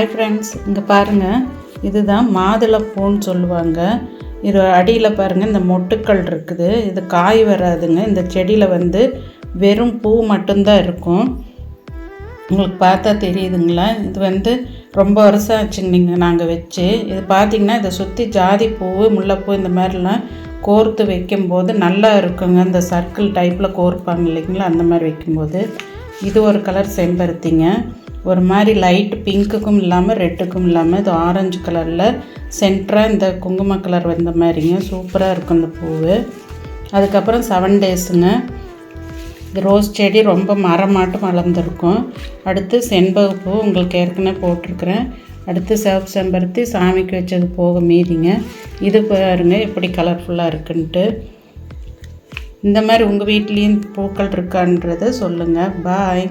Hi friends, இங்கே பாருங்கள், இதுதான் மாதுளப்பூன்னு சொல்லுவாங்க. இது அடியில் பாருங்கள், இந்த மொட்டுக்கள் இருக்குது. இது காய் வராதுங்க. இந்த செடியில் வெறும் பூ மட்டும்தான் இருக்கும். உங்களுக்கு பார்த்தா தெரியுதுங்களா? இது ரொம்ப வருஷம் ஆச்சுங்க நாங்கள் வச்சு. இது பார்த்திங்கன்னா இதை சுற்றி ஜாதி பூ, முல்லைப்பூ இந்த மாதிரிலாம் கோர்த்து வைக்கும்போது நல்லா இருக்குங்க. இந்த சர்க்கிள் டைப்பில் கோர்ப்பாங்க இல்லைங்களா, அந்த மாதிரி வைக்கும்போது. இது ஒரு கலர் செம்பருத்திங்க. ஒரு மாதிரி லைட் பிங்க்குக்கும் இல்லாமல் ரெட்டுக்கும் இல்லாமல் இது ஆரஞ்சு கலரில் சென்டராக இந்த குங்கும கலர் வந்த மாதிரிங்க. சூப்பராக இருக்கும் இந்த பூவு. அதுக்கப்புறம் 7 டேஸுங்க. இது ரோஸ் செடி ரொம்ப மரமாட்டம் வளர்ந்துருக்கும். அடுத்து செண்பகப்பூ உங்களுக்கு ஏற்கனவே போட்டிருக்கிறேன். அடுத்து சிவப்பு செம்பருத்தி சாமிக்கு வச்சது போக மீதிங்க. இது பாருங்க எப்படி கலர்ஃபுல்லாக இருக்குன்ட்டு. இந்த மாதிரி உங்கள் வீட்லேயும் பூக்கள் இருக்கான்றதை சொல்லுங்கள். பாய்.